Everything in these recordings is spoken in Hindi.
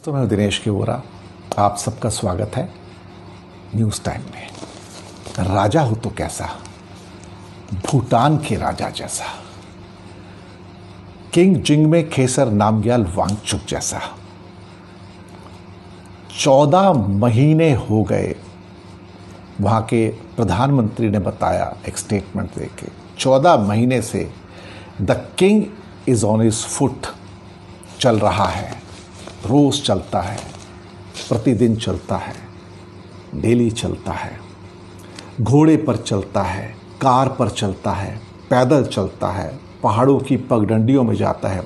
तो मैं दिनेश के वोरा, आप सबका स्वागत है न्यूज़ टाइम में। राजा हो तो कैसा, भूटान के राजा जैसा, किंग जिंगमे खेसर नामग्याल वांगचुक जैसा। 14 महीने हो गए, वहाँ के प्रधानमंत्री ने बताया एक स्टेटमेंट देके, 14 महीने से the king is on his foot, चल रहा है, रोज चलता है, प्रतिदिन चलता है, डेली चलता है, घोड़े पर चलता है, कार पर चलता है, पैदल चलता है, पहाड़ों की पगडंडियों में जाता है,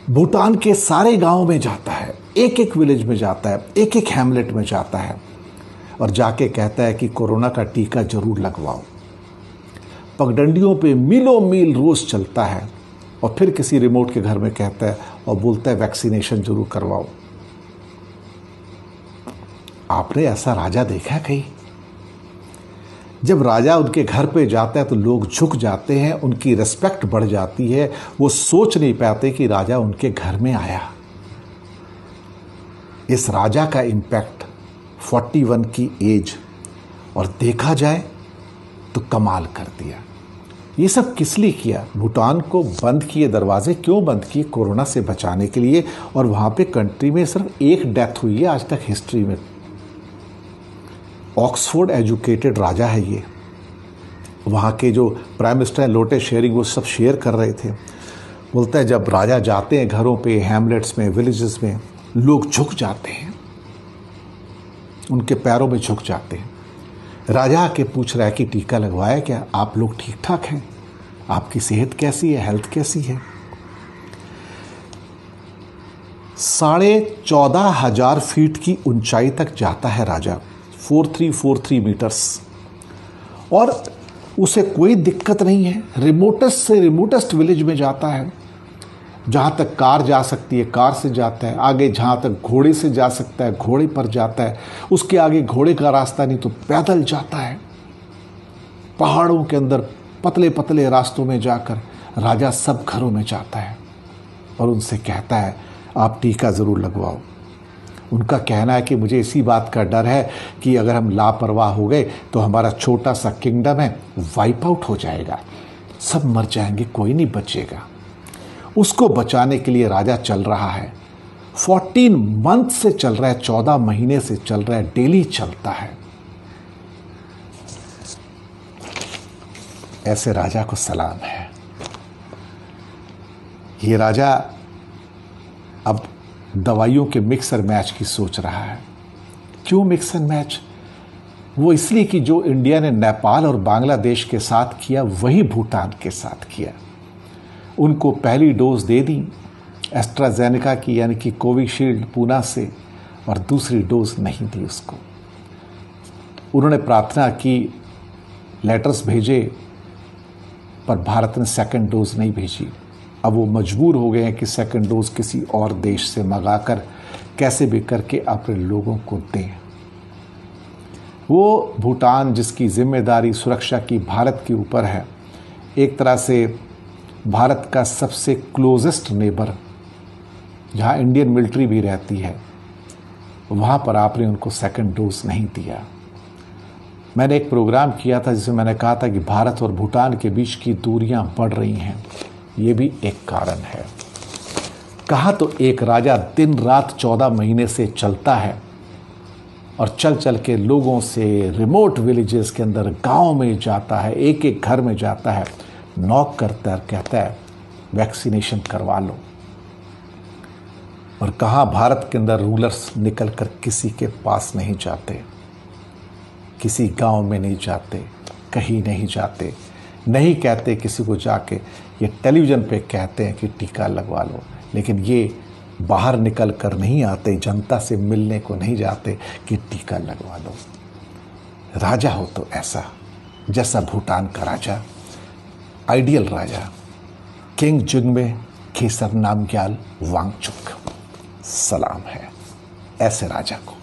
भूटान के सारे गांव में जाता है, एक एक विलेज में जाता है, एक एक हैमलेट में जाता है और जाके कहता है कि कोरोना का टीका जरूर लगवाओ। पगडंडियों पे मीलों मील रोज चलता है और फिर किसी रिमोट के घर में कहता है और बोलता है वैक्सीनेशन जरूर करवाओ। आपने ऐसा राजा देखा है कहीं? जब राजा उनके घर पे जाता है तो लोग झुक जाते हैं, उनकी रिस्पेक्ट बढ़ जाती है, वो सोच नहीं पाते कि राजा उनके घर में आया। इस राजा का इंपैक्ट 41 की एज, और देखा जाए तो कमाल कर दिया। ये सब किस लिए किया? भूटान को बंद किए, दरवाजे क्यों बंद किए? कोरोना से बचाने के लिए। और वहाँ पे कंट्री में सिर्फ एक डेथ हुई है आज तक हिस्ट्री में। ऑक्सफोर्ड एजुकेटेड राजा है ये। वहाँ के जो प्राइम मिनिस्टर हैं लोटे शेयरिंग, वो सब शेयर कर रहे थे। बोलता है जब राजा जाते हैं घरों पे, हैमलेट्स में, विलेजेस में, लोग झुक जाते हैं, उनके पैरों में झुक जाते हैं। राजा आके पूछ रहा है कि टीका लगवाया क्या? आप लोग ठीक ठाक हैं? आपकी सेहत कैसी है? हेल्थ कैसी है? 14,500 फीट की ऊंचाई तक जाता है राजा, 4343 मीटर्स, और उसे कोई दिक्कत नहीं है। रिमोटेस्ट से रिमोटेस्ट विलेज में जाता है, जहाँ तक कार जा सकती है कार से जाता है, आगे जहाँ तक घोड़े से जा सकता है घोड़े पर जाता है, उसके आगे घोड़े का रास्ता नहीं तो पैदल जाता है। पहाड़ों के अंदर पतले पतले रास्तों में जाकर राजा सब घरों में जाता है और उनसे कहता है आप टीका ज़रूर लगवाओ। उनका कहना है कि मुझे इसी बात का डर है कि अगर हम लापरवाह हो गए तो हमारा छोटा सा किंगडम है वाइप आउट हो जाएगा, सब मर जाएंगे, कोई नहीं बचेगा। उसको बचाने के लिए राजा चल रहा है। 14 मंथ से चल रहा है, 14 महीने से चल रहा है, डेली चलता है। ऐसे राजा को सलाम है। ये राजा अब दवाइयों के मिक्सर मैच की सोच रहा है। क्यों मिक्सर मैच? वो इसलिए कि जो इंडिया ने नेपाल और बांग्लादेश के साथ किया वही भूटान के साथ किया। उनको पहली डोज दे दी एस्ट्राजेनेका की, यानी कि कोविशील्ड पूना से, और दूसरी डोज नहीं दी उसको। उन्होंने प्रार्थना की, लेटर्स भेजे, पर भारत ने सेकंड डोज नहीं भेजी। अब वो मजबूर हो गए हैं कि सेकंड डोज किसी और देश से मंगाकर कैसे भी करके अपने लोगों को दें। वो भूटान जिसकी जिम्मेदारी सुरक्षा की भारत के ऊपर है, एक तरह से भारत का सबसे क्लोजेस्ट नेबर, जहाँ इंडियन मिलिट्री भी रहती है, वहाँ पर आपने उनको सेकंड डोज नहीं दिया। मैंने एक प्रोग्राम किया था जिसमें मैंने कहा था कि भारत और भूटान के बीच की दूरियां बढ़ रही हैं, ये भी एक कारण है। कहा तो एक राजा दिन रात 14 महीने से चलता है और चल चल के लोगों से रिमोट विलेजेस के अंदर गांव में जाता है, एक एक घर में जाता है, नॉक करता है, कहता है वैक्सीनेशन करवा लो। और कहाँ भारत के अंदर रूलर्स निकल कर किसी के पास नहीं जाते, किसी गांव में नहीं जाते, कहीं नहीं जाते, नहीं कहते किसी को जाके, ये टेलीविज़न पे कहते हैं कि टीका लगवा लो, लेकिन ये बाहर निकल कर नहीं आते, जनता से मिलने को नहीं जाते कि टीका लगवा लो। राजा हो तो ऐसा, जैसा भूटान का राजा, आइडियल राजा, किंग जिंगमे खेसर नामग्याल वांगचुक। सलाम है ऐसे राजा को।